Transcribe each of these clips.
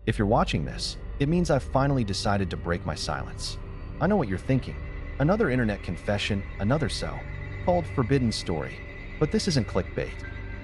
If you're watching this, it means I've finally decided to break my silence. I know what you're thinking. Another internet confession, another so-called forbidden story. But this isn't clickbait.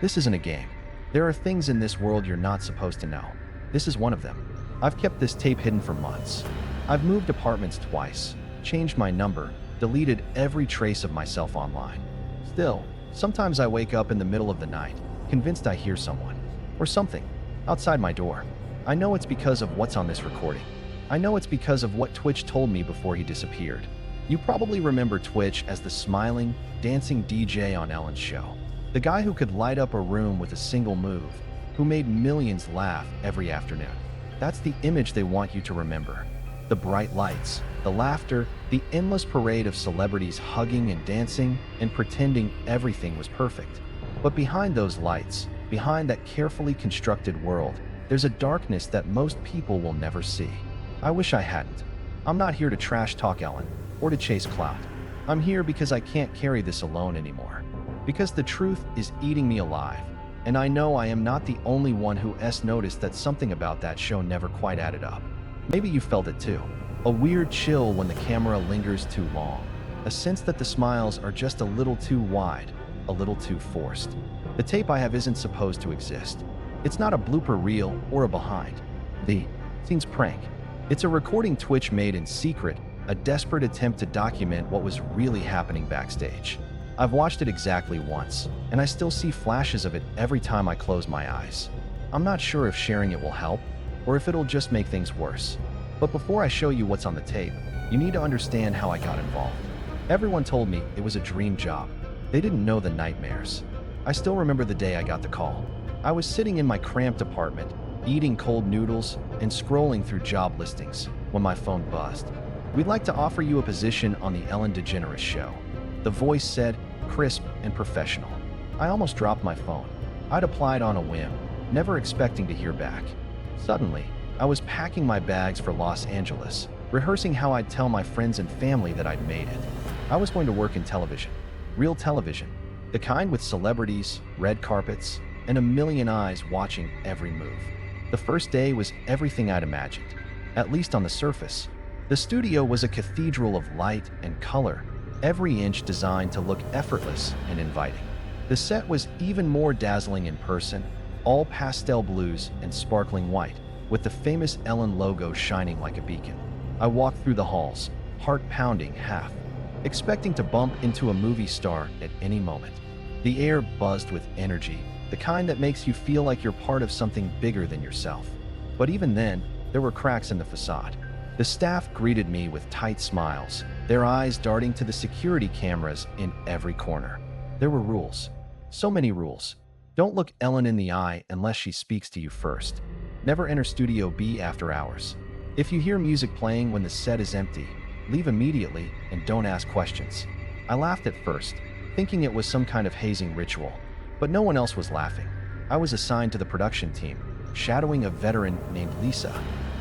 This isn't a game. There are things in this world you're not supposed to know. This is one of them. I've kept this tape hidden for months. I've moved apartments twice, changed my number, deleted every trace of myself online. Still, sometimes I wake up in the middle of the night, convinced I hear someone or something outside my door. I know it's because of what's on this recording. I know it's because of what tWitch told me before he disappeared. You probably remember tWitch as the smiling, dancing DJ on Ellen's show. The guy who could light up a room with a single move, who made millions laugh every afternoon. That's the image they want you to remember. The bright lights, the laughter, the endless parade of celebrities hugging and dancing and pretending everything was perfect. But behind those lights, behind that carefully constructed world, there's a darkness that most people will never see. I wish I hadn't. I'm not here to trash talk Ellen or to chase clout. I'm here because I can't carry this alone anymore. Because the truth is eating me alive. And I know I am not the only one who noticed that something about that show never quite added up. Maybe you felt it too. A weird chill when the camera lingers too long. A sense that the smiles are just a little too wide, a little too forced. The tape I have isn't supposed to exist. It's not a blooper reel or a behind the scenes prank. It's a recording tWitch made in secret, a desperate attempt to document what was really happening backstage. I've watched it exactly once, and I still see flashes of it every time I close my eyes. I'm not sure if sharing it will help, or if it'll just make things worse. But before I show you what's on the tape, you need to understand how I got involved. Everyone told me it was a dream job. They didn't know the nightmares. I still remember the day I got the call. I was sitting in my cramped apartment, eating cold noodles and scrolling through job listings when my phone buzzed. We'd like to offer you a position on the Ellen DeGeneres show. The voice said, crisp and professional. I almost dropped my phone. I'd applied on a whim, never expecting to hear back. Suddenly, I was packing my bags for Los Angeles, rehearsing how I'd tell my friends and family that I'd made it. I was going to work in television, real television, the kind with celebrities, red carpets, and a million eyes watching every move. The first day was everything I'd imagined, at least on the surface. The studio was a cathedral of light and color, every inch designed to look effortless and inviting. The set was even more dazzling in person, all pastel blues and sparkling white, with the famous Ellen logo shining like a beacon. I walked through the halls, heart pounding half, expecting to bump into a movie star at any moment. The air buzzed with energy, the kind that makes you feel like you're part of something bigger than yourself. But even then, there were cracks in the facade. The staff greeted me with tight smiles, their eyes darting to the security cameras in every corner. There were rules. So many rules. Don't look Ellen in the eye unless she speaks to you first. Never enter Studio B after hours. If you hear music playing when the set is empty, leave immediately and don't ask questions. I laughed at first, thinking it was some kind of hazing ritual. But no one else was laughing. I was assigned to the production team, shadowing a veteran named Lisa.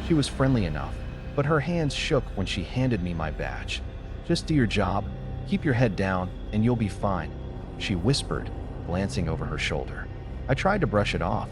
She was friendly enough, but her hands shook when she handed me my badge. Just do your job, keep your head down, and you'll be fine, she whispered, glancing over her shoulder. I tried to brush it off,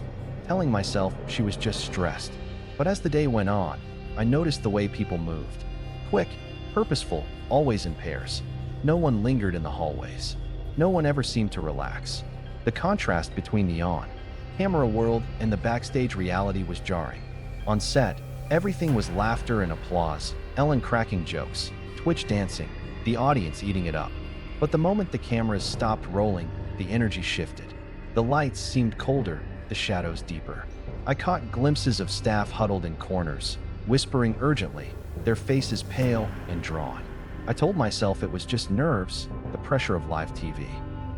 telling myself she was just stressed. But as the day went on, I noticed the way people moved. Quick, purposeful, always in pairs. No one lingered in the hallways. No one ever seemed to relax. The contrast between the on-camera world and the backstage reality was jarring. On set, everything was laughter and applause, Ellen cracking jokes, tWitch dancing, the audience eating it up. But the moment the cameras stopped rolling, the energy shifted. The lights seemed colder, the shadows deeper. I caught glimpses of staff huddled in corners, whispering urgently, their faces pale and drawn. I told myself it was just nerves, the pressure of live TV.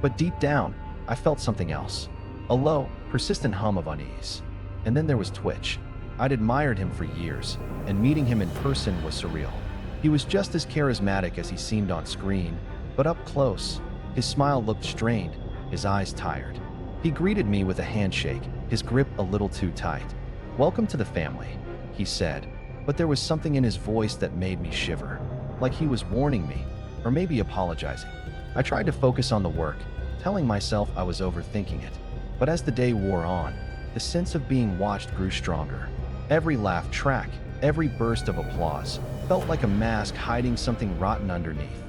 But deep down, I felt something else. A low, persistent hum of unease. And then there was tWitch. I'd admired him for years, and meeting him in person was surreal. He was just as charismatic as he seemed on screen, but up close, his smile looked strained, his eyes tired. He greeted me with a handshake, his grip a little too tight. "Welcome to the family," he said, but there was something in his voice that made me shiver, like he was warning me, or maybe apologizing. I tried to focus on the work, telling myself I was overthinking it. But as the day wore on, the sense of being watched grew stronger. Every laugh track, every burst of applause, felt like a mask hiding something rotten underneath.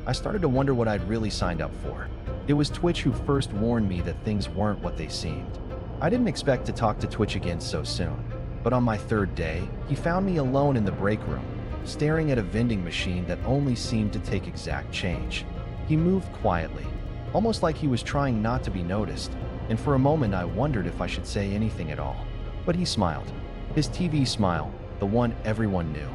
I started to wonder what I'd really signed up for. It was tWitch who first warned me that things weren't what they seemed. I didn't expect to talk to tWitch again so soon, but on my third day, he found me alone in the break room, staring at a vending machine that only seemed to take exact change. He moved quietly, almost like he was trying not to be noticed, and for a moment I wondered if I should say anything at all. But he smiled. His TV smile, the one everyone knew,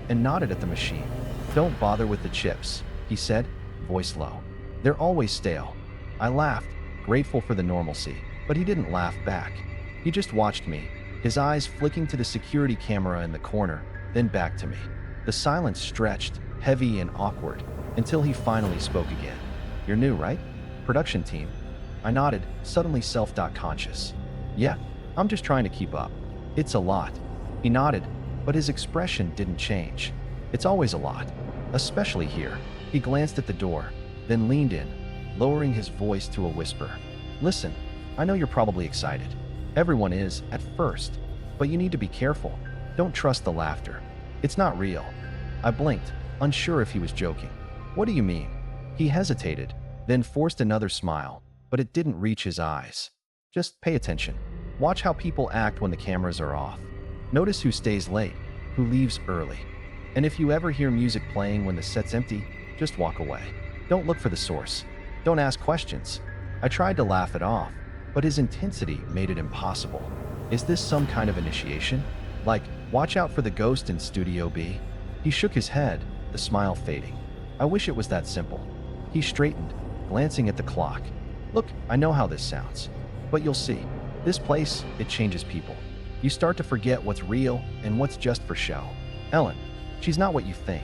and nodded at the machine. "Don't bother with the chips," he said, voice low. "They're always stale." I laughed, grateful for the normalcy, but he didn't laugh back. He just watched me, his eyes flicking to the security camera in the corner, then back to me. The silence stretched, heavy and awkward, until he finally spoke again. "You're new, right? Production team?" I nodded, suddenly self-conscious. "Yeah, I'm just trying to keep up." "It's a lot." He nodded, but his expression didn't change. "It's always a lot, especially here." He glanced at the door, then leaned in, lowering his voice to a whisper. "Listen, I know you're probably excited. Everyone is, at first, but you need to be careful. Don't trust the laughter. It's not real." I blinked, unsure if he was joking. "What do you mean?" He hesitated, then forced another smile, but it didn't reach his eyes. "Just pay attention. Watch how people act when the cameras are off. Notice who stays late, who leaves early. And if you ever hear music playing when the set's empty, just walk away. Don't look for the source. Don't ask questions." I tried to laugh it off, but his intensity made it impossible. "Is this some kind of initiation? Like, watch out for the ghost in Studio B?" He shook his head, the smile fading. "I wish it was that simple." He straightened, glancing at the clock. "Look, I know how this sounds, but you'll see. This place, it changes people. You start to forget what's real and what's just for show. Ellen, she's not what you think.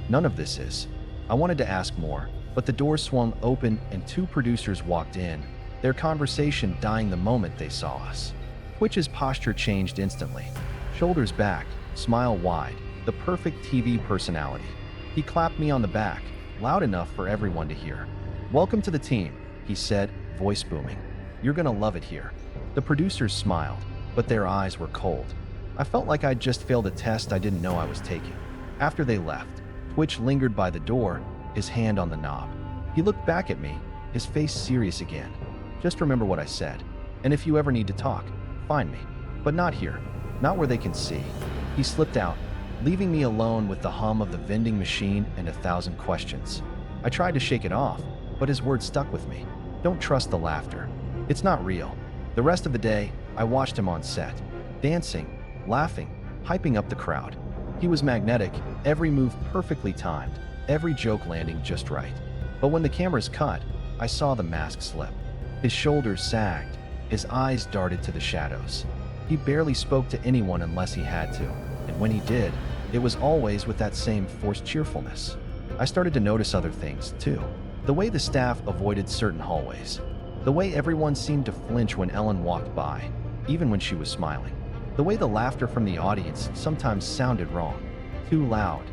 None of this is." I wanted to ask more, but the door swung open and two producers walked in, their conversation dying the moment they saw us. tWitch's posture changed instantly. Shoulders back, smile wide, the perfect TV personality. He clapped me on the back, loud enough for everyone to hear. "Welcome to the team," he said, voice booming. "You're gonna love it here." The producers smiled, but their eyes were cold. I felt like I'd just failed a test I didn't know I was taking. After they left, tWitch lingered by the door, his hand on the knob. He looked back at me, his face serious again. "Just remember what I said, and if you ever need to talk, find me. But not here, not where they can see." He slipped out, leaving me alone with the hum of the vending machine and 1,000 questions. I tried to shake it off, but his words stuck with me. "Don't trust the laughter. It's not real." The rest of the day, I watched him on set, dancing, laughing, hyping up the crowd. He was magnetic, every move perfectly timed, every joke landing just right. But when the cameras cut, I saw the mask slip. His shoulders sagged, his eyes darted to the shadows. He barely spoke to anyone unless he had to, and when he did, it was always with that same forced cheerfulness. I started to notice other things, too. The way the staff avoided certain hallways. The way everyone seemed to flinch when Ellen walked by, even when she was smiling. The way the laughter from the audience sometimes sounded wrong. Too loud,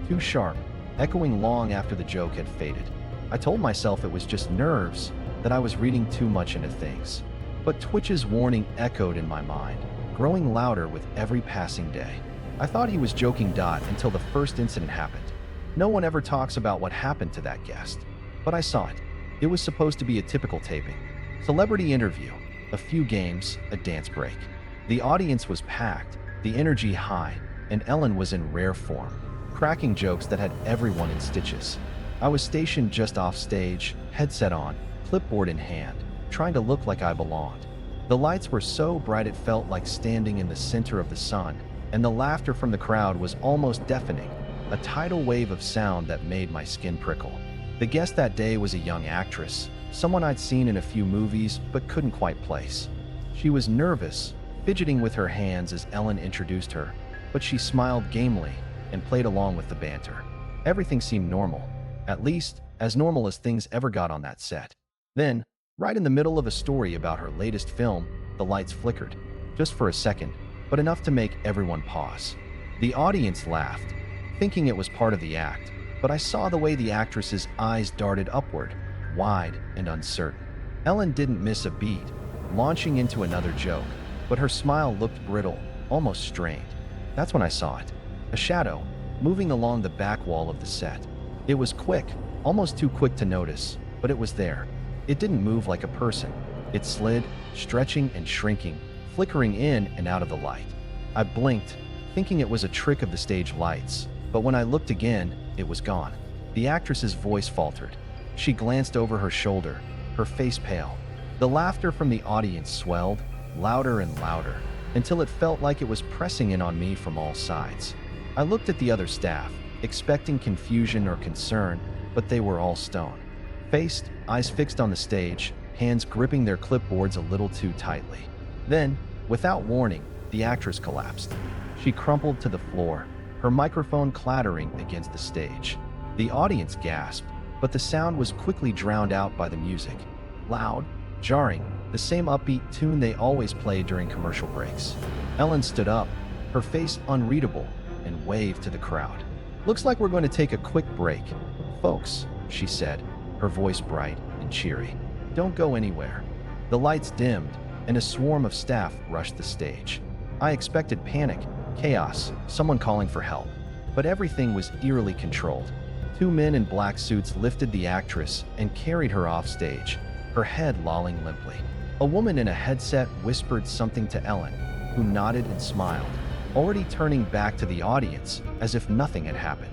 too sharp, echoing long after the joke had faded. I told myself it was just nerves, that I was reading too much into things. But tWitch's warning echoed in my mind, growing louder with every passing day. I thought he was joking until the first incident happened. No one ever talks about what happened to that guest. But I saw it. It was supposed to be a typical taping. Celebrity interview, a few games, a dance break. The audience was packed, the energy high, and Ellen was in rare form, cracking jokes that had everyone in stitches. I was stationed just off stage, headset on, clipboard in hand, trying to look like I belonged. The lights were so bright it felt like standing in the center of the sun, and the laughter from the crowd was almost deafening, a tidal wave of sound that made my skin prickle. The guest that day was a young actress, someone I'd seen in a few movies but couldn't quite place. She was nervous, fidgeting with her hands as Ellen introduced her, but she smiled gamely and played along with the banter. Everything seemed normal, at least as normal as things ever got on that set. Then, right in the middle of a story about her latest film, the lights flickered, just for a second, but enough to make everyone pause. The audience laughed, thinking it was part of the act, but I saw the way the actress's eyes darted upward, wide and uncertain. Ellen didn't miss a beat, launching into another joke, but her smile looked brittle, almost strained. That's when I saw it. A shadow, moving along the back wall of the set. It was quick, almost too quick to notice, but it was there. It didn't move like a person. It slid, stretching and shrinking, flickering in and out of the light. I blinked, thinking it was a trick of the stage lights, but when I looked again, it was gone. The actress's voice faltered. She glanced over her shoulder, her face pale. The laughter from the audience swelled, louder and louder, until it felt like it was pressing in on me from all sides. I looked at the other staff, expecting confusion or concern, but they were all stone. Faced, eyes fixed on the stage, hands gripping their clipboards a little too tightly. Then, without warning, the actress collapsed. She crumpled to the floor, her microphone clattering against the stage. The audience gasped, but the sound was quickly drowned out by the music. Loud, jarring, the same upbeat tune they always play during commercial breaks. Ellen stood up, her face unreadable, and waved to the crowd. "Looks like we're going to take a quick break. Folks," she said, her voice bright and cheery. "Don't go anywhere." The lights dimmed, and a swarm of staff rushed the stage. I expected panic, chaos, someone calling for help. But everything was eerily controlled. 2 men in black suits lifted the actress and carried her off stage, her head lolling limply. A woman in a headset whispered something to Ellen, who nodded and smiled, already turning back to the audience as if nothing had happened.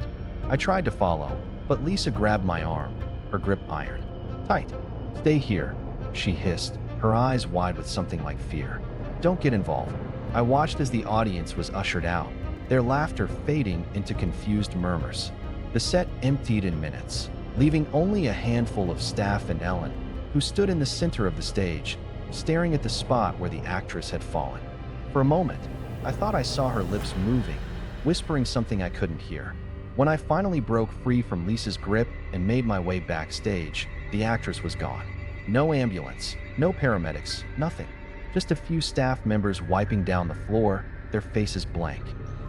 I tried to follow, but Lisa grabbed my arm, her grip iron. "Tight. Stay here," she hissed, her eyes wide with something like fear. "Don't get involved." I watched as the audience was ushered out, their laughter fading into confused murmurs. The set emptied in minutes, leaving only a handful of staff and Ellen, who stood in the center of the stage, staring at the spot where the actress had fallen. For a moment, I thought I saw her lips moving, whispering something I couldn't hear. When I finally broke free from Lisa's grip and made my way backstage, the actress was gone. No ambulance, no paramedics, nothing. Just a few staff members wiping down the floor, their faces blank.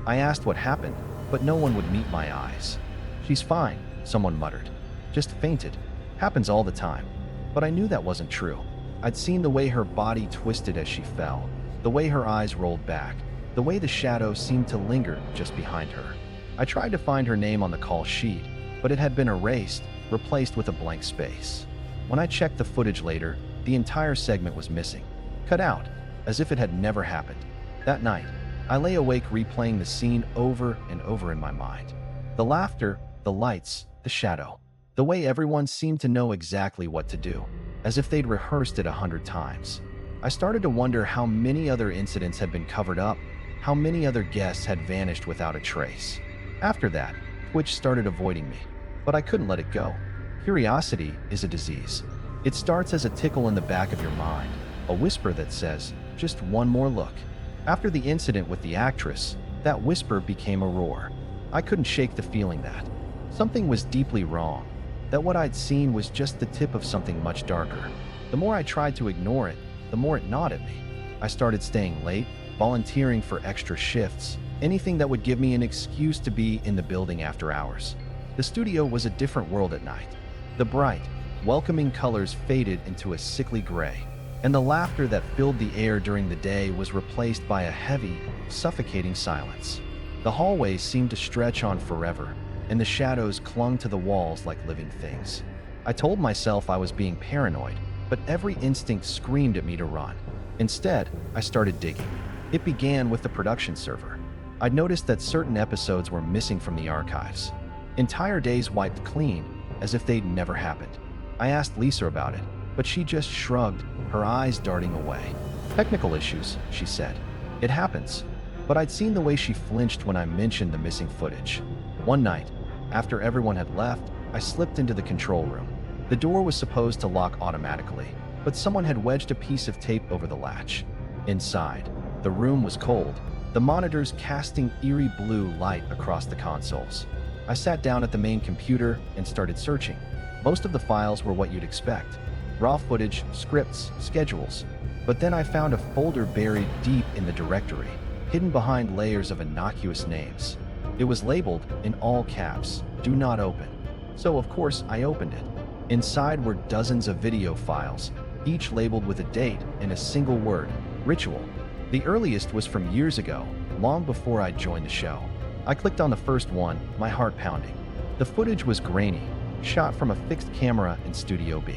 I asked what happened, but no one would meet my eyes. "She's fine," someone muttered. "Just fainted. Happens all the time." But I knew that wasn't true. I'd seen the way her body twisted as she fell, the way her eyes rolled back, the way the shadow seemed to linger just behind her. I tried to find her name on the call sheet, but it had been erased, replaced with a blank space. When I checked the footage later, the entire segment was missing, cut out, as if it had never happened. That night, I lay awake replaying the scene over and over in my mind. The laughter, the lights, the shadow. The way everyone seemed to know exactly what to do, as if they'd rehearsed it 100 times. I started to wonder how many other incidents had been covered up, how many other guests had vanished without a trace. After that, tWitch started avoiding me, but I couldn't let it go. Curiosity is a disease. It starts as a tickle in the back of your mind, a whisper that says, "Just one more look." After the incident with the actress, that whisper became a roar. I couldn't shake the feeling that something was deeply wrong, that what I'd seen was just the tip of something much darker. The more I tried to ignore it, the more it gnawed at me. I started staying late, volunteering for extra shifts, anything that would give me an excuse to be in the building after hours. The studio was a different world at night. The bright, welcoming colors faded into a sickly gray, and the laughter that filled the air during the day was replaced by a heavy, suffocating silence. The hallways seemed to stretch on forever, and the shadows clung to the walls like living things. I told myself I was being paranoid, but every instinct screamed at me to run. Instead, I started digging. It began with the production server. I'd noticed that certain episodes were missing from the archives. Entire days wiped clean, as if they'd never happened. I asked Lisa about it, but she just shrugged, her eyes darting away. "Technical issues," she said. "It happens." But I'd seen the way she flinched when I mentioned the missing footage. One night, after everyone had left, I slipped into the control room. The door was supposed to lock automatically, but someone had wedged a piece of tape over the latch. Inside, the room was cold, the monitors casting eerie blue light across the consoles. I sat down at the main computer and started searching. Most of the files were what you'd expect: raw footage, scripts, schedules. But then I found a folder buried deep in the directory, hidden behind layers of innocuous names. It was labeled, in all caps, "Do not open." So of course I opened it. Inside were dozens of video files, each labeled with a date and a single word: ritual. The earliest was from years ago, long before I'd joined the show. I clicked on the first one, my heart pounding. The footage was grainy, shot from a fixed camera in Studio B.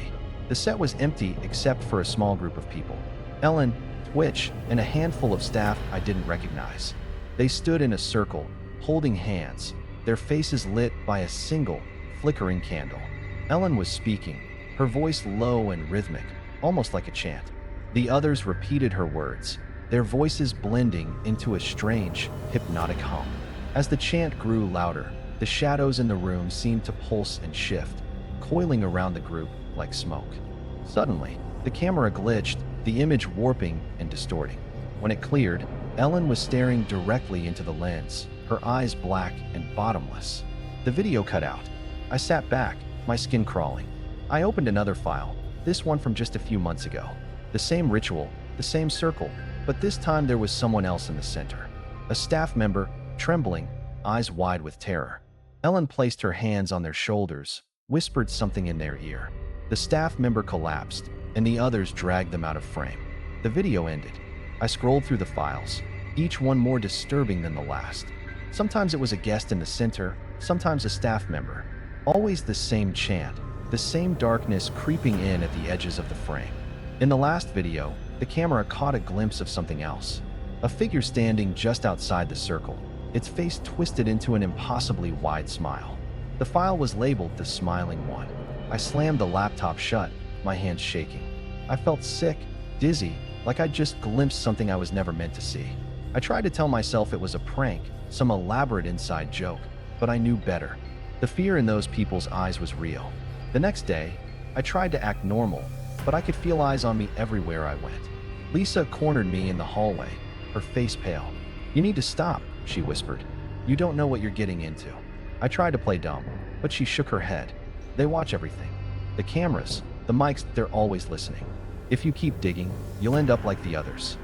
The set was empty except for a small group of people. Ellen, tWitch, and a handful of staff I didn't recognize. They stood in a circle, holding hands, their faces lit by a single, flickering candle. Ellen was speaking, her voice low and rhythmic, almost like a chant. The others repeated her words, their voices blending into a strange, hypnotic hum. As the chant grew louder, the shadows in the room seemed to pulse and shift, coiling around the group like smoke. Suddenly, the camera glitched, the image warping and distorting. When it cleared, Ellen was staring directly into the lens, her eyes black and bottomless. The video cut out. I sat back, my skin crawling. I opened another file, this one from just a few months ago. The same ritual, the same circle, but this time there was someone else in the center. A staff member, trembling, eyes wide with terror. Ellen placed her hands on their shoulders, whispered something in their ear. The staff member collapsed, and the others dragged them out of frame. The video ended. I scrolled through the files, each one more disturbing than the last. Sometimes it was a guest in the center, sometimes a staff member. Always the same chant, the same darkness creeping in at the edges of the frame. In the last video, the camera caught a glimpse of something else. A figure standing just outside the circle, its face twisted into an impossibly wide smile. The file was labeled The Smiling One. I slammed the laptop shut, my hands shaking. I felt sick, dizzy, like I'd just glimpsed something I was never meant to see. I tried to tell myself it was a prank, some elaborate inside joke, but I knew better. The fear in those people's eyes was real. The next day, I tried to act normal, but I could feel eyes on me everywhere I went. Lisa cornered me in the hallway, her face pale. "You need to stop," she whispered. "You don't know what you're getting into." I tried to play dumb, but she shook her head. "They watch everything. The cameras, the mics, they're always listening. If you keep digging, you'll end up like the others."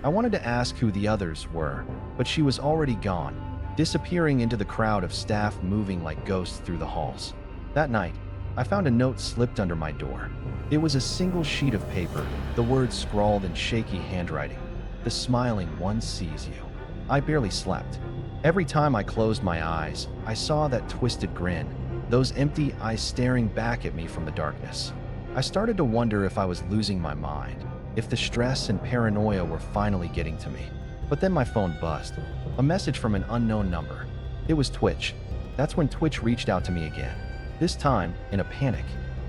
I wanted to ask who the others were, but she was already gone, disappearing into the crowd of staff moving like ghosts through the halls. That night, I found a note slipped under my door. It was a single sheet of paper, the words scrawled in shaky handwriting. "The Smiling One sees you." I barely slept. Every time I closed my eyes, I saw that twisted grin, those empty eyes staring back at me from the darkness. I started to wonder if I was losing my mind, if the stress and paranoia were finally getting to me. But then my phone buzzed. A message from an unknown number. It was tWitch. That's when tWitch reached out to me again. This time, in a panic.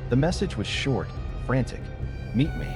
The message was short, frantic. "Meet me.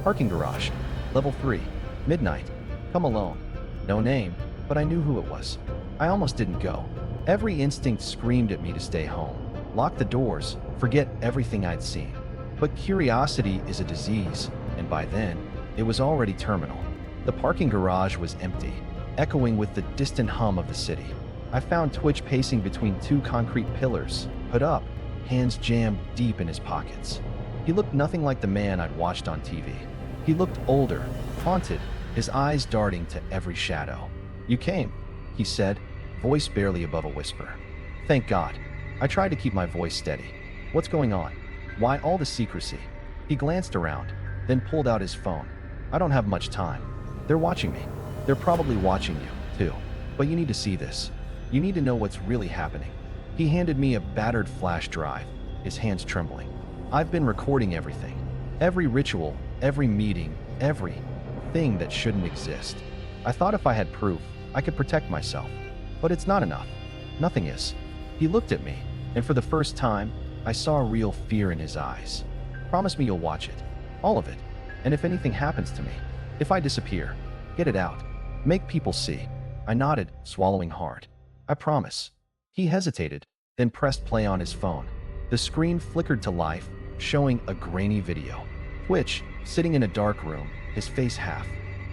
Parking garage. Level 3. Midnight. Come alone." No name, but I knew who it was. I almost didn't go. Every instinct screamed at me to stay home. Lock the doors. Forget everything I'd seen. But curiosity is a disease, and by then, it was already terminal. The parking garage was empty, echoing with the distant hum of the city. I found tWitch pacing between two concrete pillars, hood up, hands jammed deep in his pockets. He looked nothing like the man I'd watched on TV. He looked older, haunted, his eyes darting to every shadow. "You came," he said, voice barely above a whisper. Thank God. I tried to keep my voice steady. "What's going on? Why all the secrecy?" He glanced around, then pulled out his phone. "I don't have much time. They're watching me. They're probably watching you, too. But you need to see this. You need to know what's really happening." He handed me a battered flash drive, his hands trembling. "I've been recording everything. Every ritual, every meeting, every thing that shouldn't exist. I thought if I had proof, I could protect myself. But it's not enough. Nothing is." He looked at me, and for the first time, I saw real fear in his eyes. "Promise me you'll watch it. All of it. And if anything happens to me, if I disappear, get it out. Make people see." I nodded, swallowing hard. "I promise." He hesitated, then pressed play on his phone. The screen flickered to life, showing a grainy video. tWitch, sitting in a dark room, his face half,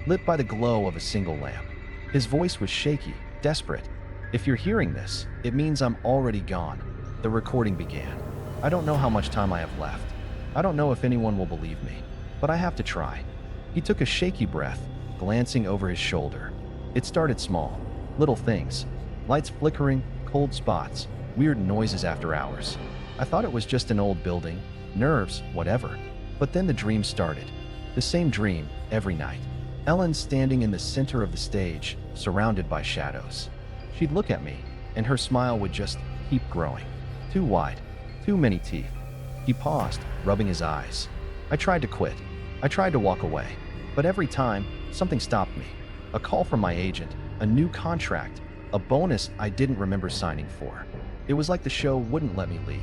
lit by the glow of a single lamp. His voice was shaky, desperate. "If you're hearing this, it means I'm already gone." The recording began. "I don't know how much time I have left. I don't know if anyone will believe me, but I have to try." He took a shaky breath, glancing over his shoulder. It started small. Little things. Lights flickering, cold spots, weird noises after hours. I thought it was just an old building, nerves, whatever. But then the dream started. The same dream, every night. Ellen standing in the center of the stage, surrounded by shadows. She'd look at me, and her smile would just keep growing. Too wide, too many teeth. He paused, rubbing his eyes. I tried to quit. I tried to walk away. But every time, something stopped me. A call from my agent, a new contract, a bonus I didn't remember signing for. It was like the show wouldn't let me leave.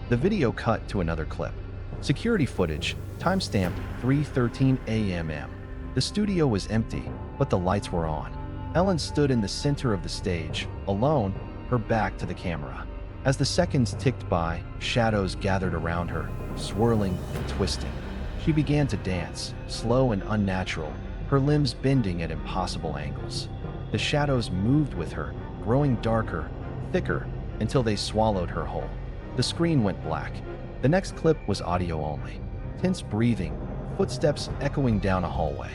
The video cut to another clip. Security footage, timestamped 3:13 a.m. The studio was empty, but the lights were on. Ellen stood in the center of the stage, alone, her back to the camera. As the seconds ticked by, shadows gathered around her, swirling and twisting. She began to dance, slow and unnatural, her limbs bending at impossible angles. The shadows moved with her, growing darker, thicker, until they swallowed her whole. The screen went black. The next clip was audio only. Tense breathing, footsteps echoing down a hallway.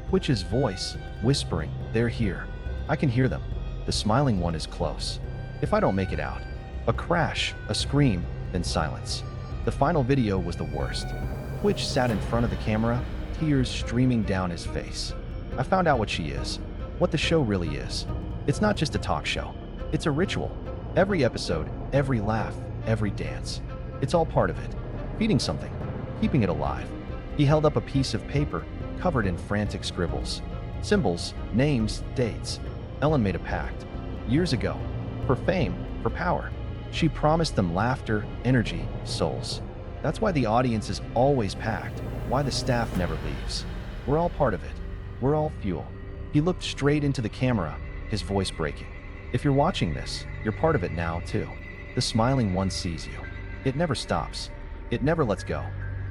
TWitch's voice, whispering, "They're here. I can hear them. The smiling one is close. If I don't make it out." A crash, a scream, then silence. The final video was the worst. TWitch sat in front of the camera, tears streaming down his face. I found out what she is, what the show really is. It's not just a talk show. It's a ritual. Every episode, every laugh, every dance. It's all part of it. Feeding something, keeping it alive. He held up a piece of paper covered in frantic scribbles. Symbols, names, dates. Ellen made a pact. Years ago. For fame, for power. She promised them laughter, energy, souls. That's why the audience is always packed, why the staff never leaves. We're all part of it. We're all fuel. He looked straight into the camera, his voice breaking. If you're watching this, you're part of it now, too. The smiling one sees you. It never stops. It never lets go.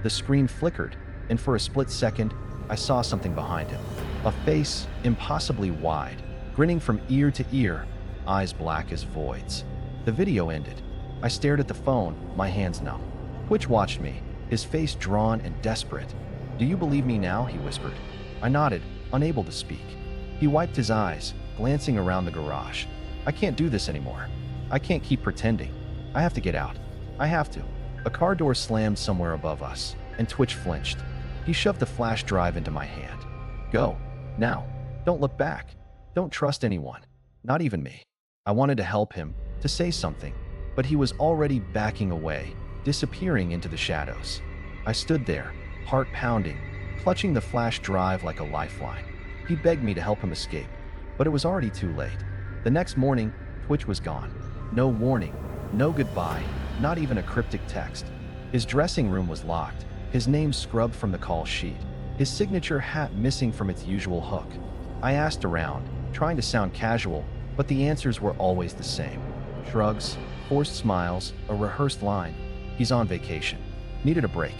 The screen flickered, and for a split second, I saw something behind him. A face impossibly wide, grinning from ear to ear, eyes black as voids. The video ended. I stared at the phone, my hands numb. TWitch watched me, his face drawn and desperate. "Do you believe me now?" he whispered. I nodded, unable to speak. He wiped his eyes, glancing around the garage. "I can't do this anymore. I can't keep pretending. I have to get out. I have to." A car door slammed somewhere above us, and TWitch flinched. He shoved the flash drive into my hand. "Go. Now. Don't look back. Don't trust anyone. Not even me." I wanted to help him, to say something, but he was already backing away, disappearing into the shadows. I stood there, heart pounding, clutching the flash drive like a lifeline. He begged me to help him escape, but it was already too late. The next morning, TWitch was gone. No warning, no goodbye, not even a cryptic text. His dressing room was locked, his name scrubbed from the call sheet, his signature hat missing from its usual hook. I asked around, trying to sound casual, but the answers were always the same. Shrugs, forced smiles, a rehearsed line. "He's on vacation. Needed a break.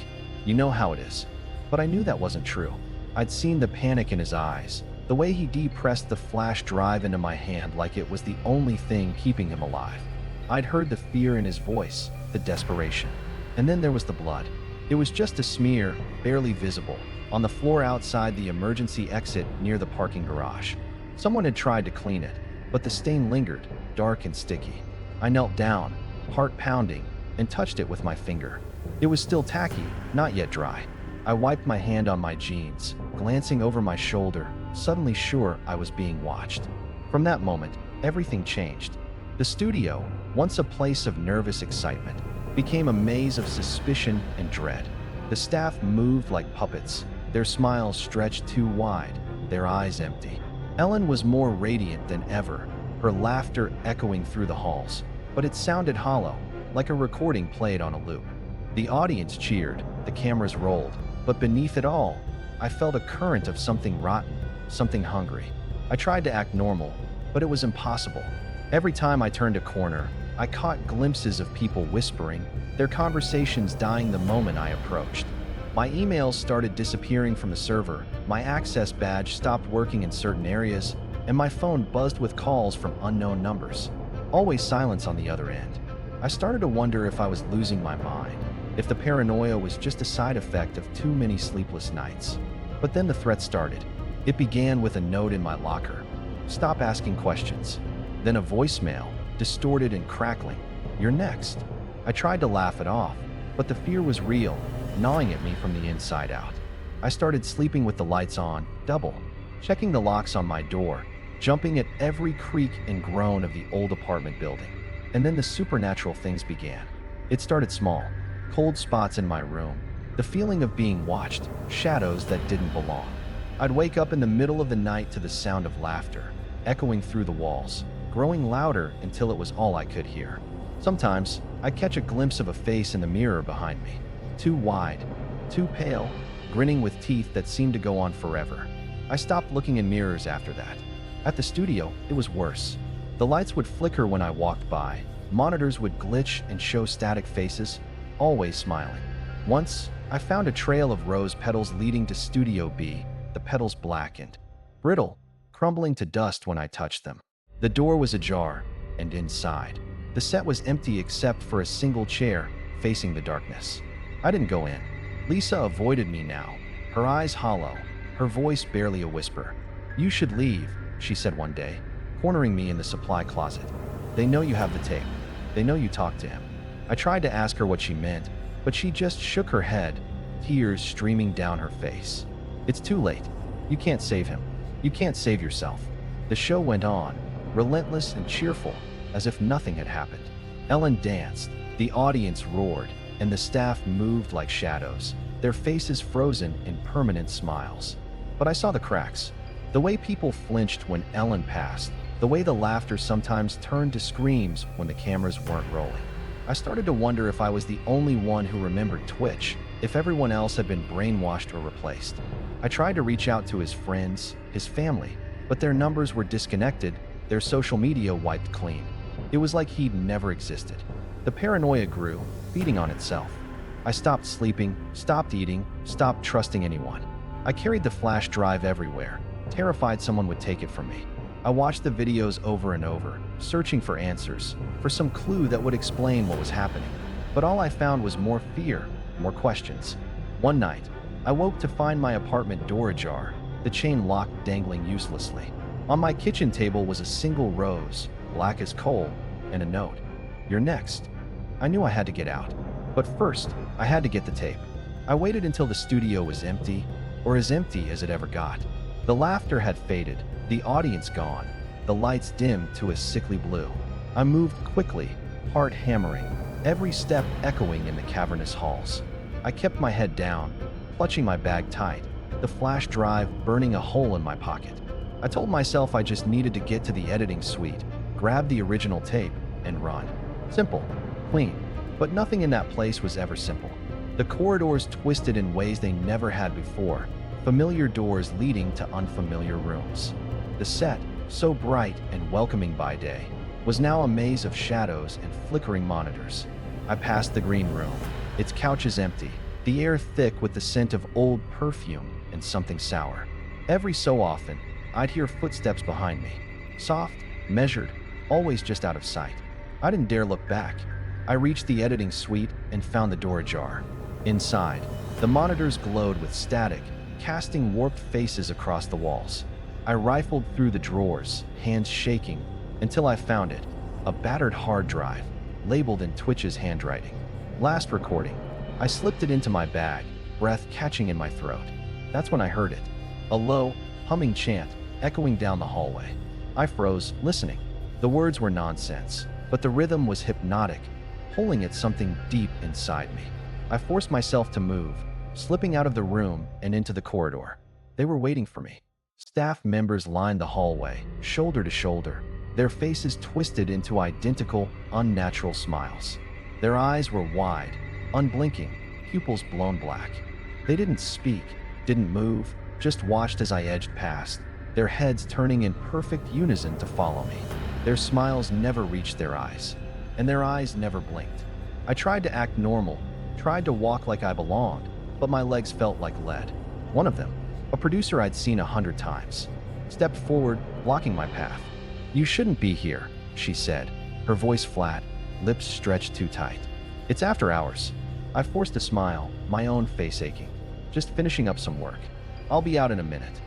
You know how it is." But I knew that wasn't true. I'd seen the panic in his eyes, the way he depressed the flash drive into my hand like it was the only thing keeping him alive. I'd heard the fear in his voice, the desperation. And then there was the blood. It was just a smear, barely visible, on the floor outside the emergency exit near the parking garage. Someone had tried to clean it, but the stain lingered, dark and sticky. I knelt down, heart pounding, and touched it with my finger. It was still tacky, not yet dry. I wiped my hand on my jeans, glancing over my shoulder, suddenly sure I was being watched. From that moment, everything changed. The studio, once a place of nervous excitement, became a maze of suspicion and dread. The staff moved like puppets, their smiles stretched too wide, their eyes empty. Ellen was more radiant than ever, her laughter echoing through the halls, but it sounded hollow, like a recording played on a loop. The audience cheered, the cameras rolled, but beneath it all, I felt a current of something rotten, something hungry. I tried to act normal, but it was impossible. Every time I turned a corner, I caught glimpses of people whispering, their conversations dying the moment I approached. My emails started disappearing from the server, my access badge stopped working in certain areas, and my phone buzzed with calls from unknown numbers. Always silence on the other end. I started to wonder if I was losing my mind, if the paranoia was just a side effect of too many sleepless nights. But then the threat started. It began with a note in my locker. "Stop asking questions." Then a voicemail, distorted and crackling. "You're next." I tried to laugh it off, but the fear was real, gnawing at me from the inside out. I started sleeping with the lights on, double, checking the locks on my door, jumping at every creak and groan of the old apartment building. And then the supernatural things began. It started small, cold spots in my room, the feeling of being watched, shadows that didn't belong. I'd wake up in the middle of the night to the sound of laughter, echoing through the walls, growing louder until it was all I could hear. Sometimes, I'd catch a glimpse of a face in the mirror behind me, too wide, too pale, grinning with teeth that seemed to go on forever. I stopped looking in mirrors after that. At the studio, it was worse. The lights would flicker when I walked by, monitors would glitch and show static faces, always smiling. Once, I found a trail of rose petals leading to Studio B, the petals blackened, brittle, crumbling to dust when I touched them. The door was ajar, and inside, the set was empty except for a single chair facing the darkness. I didn't go in. Lisa avoided me now, her eyes hollow, her voice barely a whisper. "You should leave," she said one day, cornering me in the supply closet. "They know you have the tape. They know you talked to him." I tried to ask her what she meant, but she just shook her head, tears streaming down her face. "It's too late. You can't save him. You can't save yourself." The show went on, relentless and cheerful, as if nothing had happened. Ellen danced, the audience roared, and the staff moved like shadows, their faces frozen in permanent smiles. But I saw the cracks. The way people flinched when Ellen passed, the way the laughter sometimes turned to screams when the cameras weren't rolling. I started to wonder if I was the only one who remembered Twitch, if everyone else had been brainwashed or replaced. I tried to reach out to his friends, his family, but their numbers were disconnected, their social media wiped clean. It was like he'd never existed. The paranoia grew, feeding on itself. I stopped sleeping, stopped eating, stopped trusting anyone. I carried the flash drive everywhere, terrified someone would take it from me. I watched the videos over and over, searching for answers, for some clue that would explain what was happening. But all I found was more fear, more questions. One night, I woke to find my apartment door ajar, the chain lock dangling uselessly. On my kitchen table was a single rose, black as coal, and a note. "You're next." I knew I had to get out. But first, I had to get the tape. I waited until the studio was empty, or as empty as it ever got. The laughter had faded, the audience gone, the lights dimmed to a sickly blue. I moved quickly, heart hammering, every step echoing in the cavernous halls. I kept my head down, clutching my bag tight, the flash drive burning a hole in my pocket. I told myself I just needed to get to the editing suite, grab the original tape, and run. Simple, clean, but nothing in that place was ever simple. The corridors twisted in ways they never had before, familiar doors leading to unfamiliar rooms. The set, so bright and welcoming by day, was now a maze of shadows and flickering monitors. I passed the green room, its couches empty, the air thick with the scent of old perfume and something sour. Every so often, I'd hear footsteps behind me, soft, measured, always just out of sight. I didn't dare look back. I reached the editing suite and found the door ajar. Inside, the monitors glowed with static, casting warped faces across the walls. I rifled through the drawers, hands shaking, until I found it, a battered hard drive, labeled in Twitch's handwriting. Last recording. I slipped it into my bag, breath catching in my throat. That's when I heard it, a low, humming chant echoing down the hallway. I froze, listening. The words were nonsense, but the rhythm was hypnotic, pulling at something deep inside me. I forced myself to move, slipping out of the room and into the corridor. They were waiting for me. Staff members lined the hallway, shoulder to shoulder, their faces twisted into identical, unnatural smiles. Their eyes were wide, unblinking, pupils blown black. They didn't speak, didn't move, just watched as I edged past, their heads turning in perfect unison to follow me. Their smiles never reached their eyes, and their eyes never blinked. I tried to act normal, tried to walk like I belonged, but my legs felt like lead. One of them, a producer I'd seen 100 times, stepped forward, blocking my path. "You shouldn't be here," she said, her voice flat, lips stretched too tight. "It's after hours." I forced a smile, my own face aching. "Just finishing up some work. I'll be out in a minute."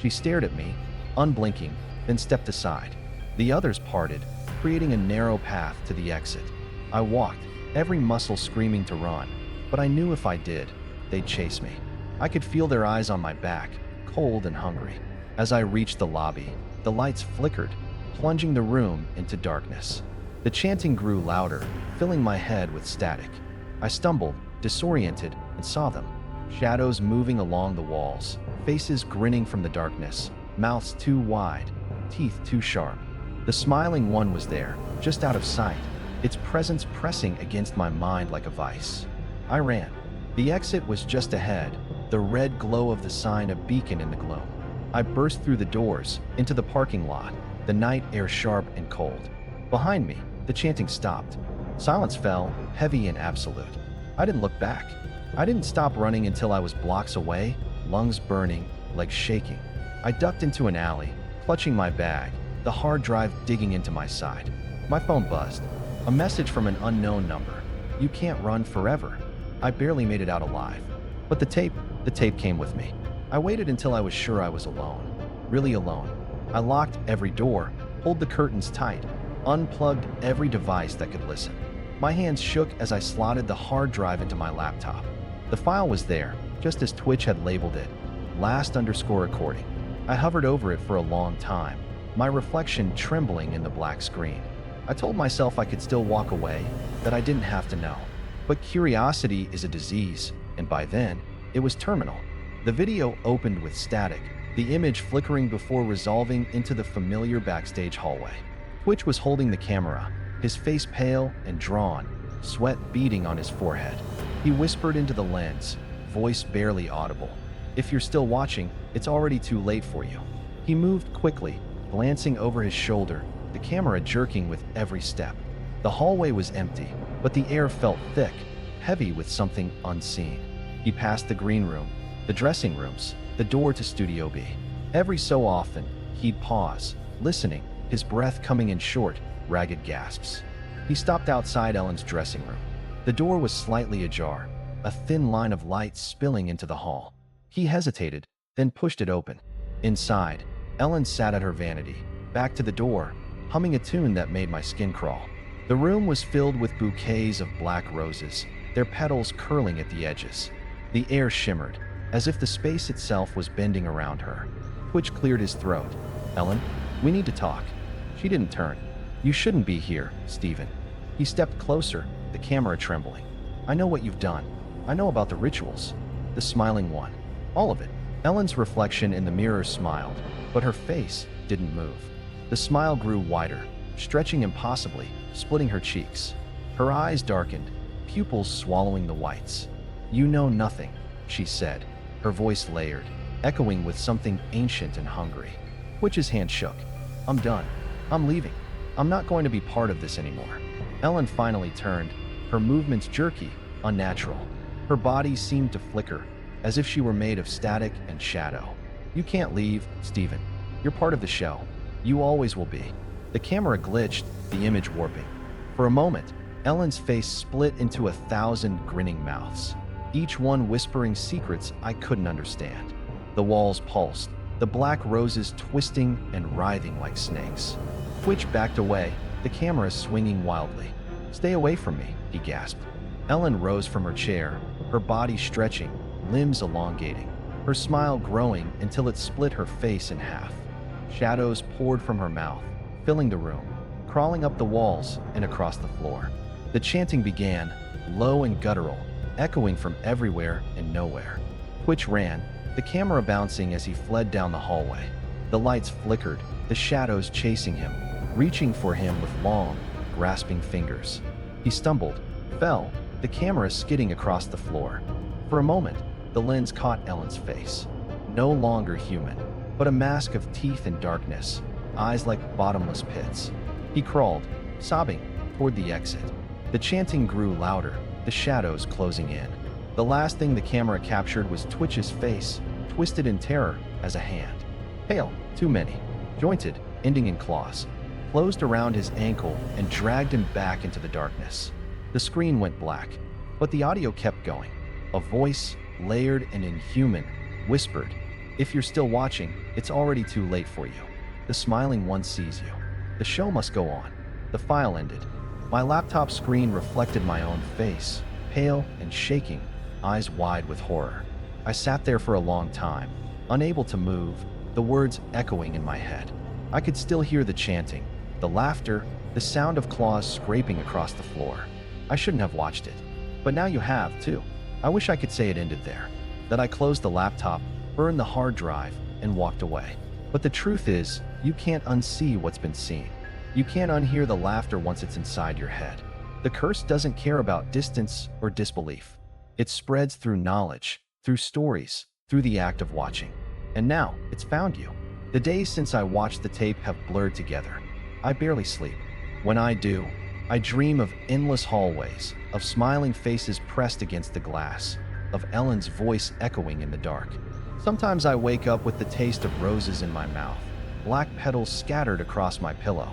She stared at me, unblinking, then stepped aside. The others parted, creating a narrow path to the exit. I walked, every muscle screaming to run, but I knew if I did, they'd chase me. I could feel their eyes on my back, cold and hungry. As I reached the lobby, The lights flickered, plunging the room into darkness. The chanting grew louder, filling my head with static. I stumbled, disoriented, and saw them. Shadows moving along the walls, faces grinning from the darkness, mouths too wide, teeth too sharp. The smiling one was there, just out of sight, its presence pressing against my mind like a vice. I ran. The exit was just ahead, the red glow of the sign a beacon in the gloom. I burst through the doors, into the parking lot, the night air sharp and cold. Behind me, the chanting stopped. Silence fell, heavy and absolute. I didn't look back. I didn't stop running until I was blocks away, lungs burning, legs shaking. I ducked into an alley, clutching my bag, the hard drive digging into my side. My phone buzzed. A message from an unknown number. "You can't run forever." I barely made it out alive. But the tape came with me. I waited until I was sure I was alone. Really alone. I locked every door, pulled the curtains tight, unplugged every device that could listen. My hands shook as I slotted the hard drive into my laptop. The file was there, just as Twitch had labeled it, last_recording. I hovered over it for a long time, my reflection trembling in the black screen. I told myself I could still walk away, that I didn't have to know. But curiosity is a disease, and by then, it was terminal. The video opened with static, the image flickering before resolving into the familiar backstage hallway. Twitch was holding the camera, his face pale and drawn, sweat beading on his forehead. He whispered into the lens, voice barely audible. "If you're still watching, it's already too late for you." He moved quickly, glancing over his shoulder, the camera jerking with every step. The hallway was empty, but the air felt thick, heavy with something unseen. He passed the green room, the dressing rooms, the door to Studio B. Every so often, he'd pause, listening, his breath coming in short, ragged gasps. He stopped outside Ellen's dressing room. The door was slightly ajar, a thin line of light spilling into the hall. He hesitated, then pushed it open. Inside, Ellen sat at her vanity, back to the door, humming a tune that made my skin crawl. The room was filled with bouquets of black roses, their petals curling at the edges. The air shimmered, as if the space itself was bending around her. Twitch cleared his throat. "Ellen, we need to talk." She didn't turn. "You shouldn't be here, Stephen." He stepped closer, the camera trembling. "I know what you've done. I know about the rituals." The smiling one. All of it. Ellen's reflection in the mirror smiled, but her face didn't move. The smile grew wider, stretching impossibly, splitting her cheeks. Her eyes darkened, pupils swallowing the whites. "You know nothing," she said, her voice layered, echoing with something ancient and hungry. Twitch's hand shook. "I'm done. I'm leaving. I'm not going to be part of this anymore." Ellen finally turned, her movements jerky, unnatural. Her body seemed to flicker, as if she were made of static and shadow. "You can't leave, Stephen. You're part of the show. You always will be." The camera glitched, the image warping. For a moment, Ellen's face split into 1,000 grinning mouths, each one whispering secrets I couldn't understand. The walls pulsed, the black roses twisting and writhing like snakes. Twitch backed away, the camera swinging wildly. "Stay away from me," he gasped. Ellen rose from her chair, her body stretching, limbs elongating, her smile growing until it split her face in half. Shadows poured from her mouth, filling the room, crawling up the walls and across the floor. The chanting began, low and guttural, echoing from everywhere and nowhere. Twitch ran, the camera bouncing as he fled down the hallway. The lights flickered, the shadows chasing him, reaching for him with long, grasping fingers. He stumbled, fell, the camera skidding across the floor. For a moment, the lens caught Ellen's face. No longer human, but a mask of teeth and darkness, eyes like bottomless pits. He crawled, sobbing, toward the exit. The chanting grew louder, the shadows closing in. The last thing the camera captured was Twitch's face, twisted in terror as a hand. Pale, too many, jointed, ending in claws, closed around his ankle and dragged him back into the darkness. The screen went black, but the audio kept going. A voice, layered and inhuman, whispered, "If you're still watching, it's already too late for you. The smiling one sees you. The show must go on." The file ended. My laptop screen reflected my own face, pale and shaking, eyes wide with horror. I sat there for a long time, unable to move, the words echoing in my head. I could still hear the chanting, the laughter, the sound of claws scraping across the floor. I shouldn't have watched it. But now you have, too. I wish I could say it ended there. That I closed the laptop, burned the hard drive, and walked away. But the truth is, you can't unsee what's been seen. You can't unhear the laughter once it's inside your head. The curse doesn't care about distance or disbelief. It spreads through knowledge, through stories, through the act of watching. And now, it's found you. The days since I watched the tape have blurred together. I barely sleep. When I do, I dream of endless hallways, of smiling faces pressed against the glass, of Ellen's voice echoing in the dark. Sometimes I wake up with the taste of roses in my mouth, black petals scattered across my pillow.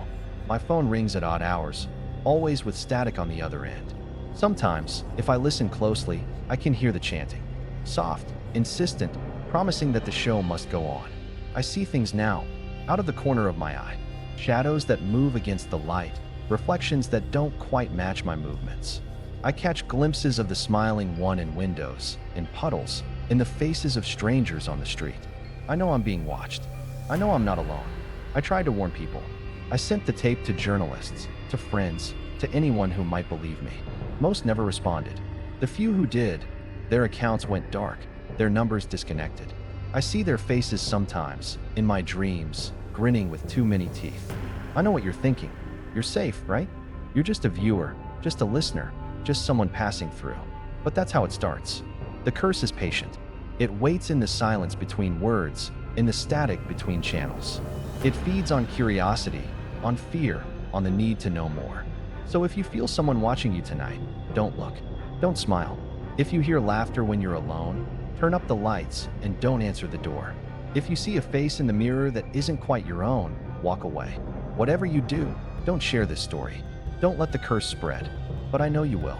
My phone rings at odd hours, always with static on the other end. Sometimes, if I listen closely, I can hear the chanting. Soft, insistent, promising that the show must go on. I see things now, out of the corner of my eye. Shadows that move against the light, reflections that don't quite match my movements. I catch glimpses of the smiling one in windows, in puddles, in the faces of strangers on the street. I know I'm being watched. I know I'm not alone. I tried to warn people. I sent the tape to journalists, to friends, to anyone who might believe me. Most never responded. The few who did, their accounts went dark, their numbers disconnected. I see their faces sometimes, in my dreams, grinning with too many teeth. I know what you're thinking. You're safe, right? You're just a viewer, just a listener, just someone passing through. But that's how it starts. The curse is patient. It waits in the silence between words, in the static between channels. It feeds on curiosity, on fear, on the need to know more. So if you feel someone watching you tonight, don't look. Don't smile. If you hear laughter when you're alone, turn up the lights and don't answer the door. If you see a face in the mirror that isn't quite your own, walk away. Whatever you do, don't share this story. Don't let the curse spread. But I know you will.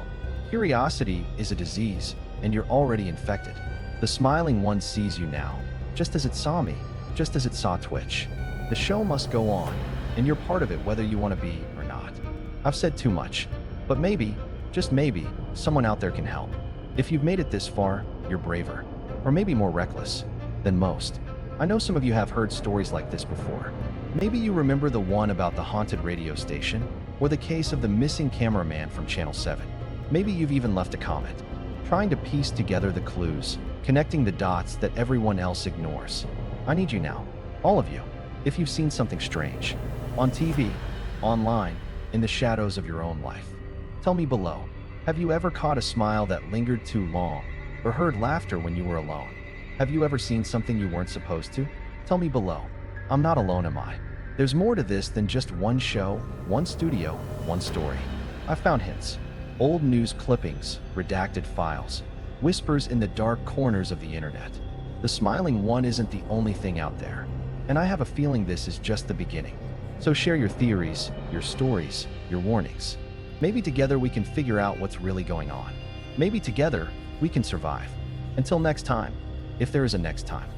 Curiosity is a disease, and you're already infected. The smiling one sees you now, just as it saw me, just as it saw tWitch. The show must go on, and you're part of it whether you want to be or not. I've said too much, but maybe, just maybe, someone out there can help. If you've made it this far, you're braver, or maybe more reckless than most. I know some of you have heard stories like this before. Maybe you remember the one about the haunted radio station, or the case of the missing cameraman from Channel 7. Maybe you've even left a comment, trying to piece together the clues, connecting the dots that everyone else ignores. I need you now, all of you, if you've seen something strange, on TV, online, in the shadows of your own life. Tell me below, have you ever caught a smile that lingered too long, or heard laughter when you were alone? Have you ever seen something you weren't supposed to? Tell me below. I'm not alone, am I? There's more to this than just one show, one studio, one story. I found hints. Old news clippings, redacted files, whispers in the dark corners of the internet. The smiling one isn't the only thing out there. And I have a feeling this is just the beginning. So share your theories, your stories, your warnings. Maybe together we can figure out what's really going on. Maybe together we can survive. Until next time, if there is a next time.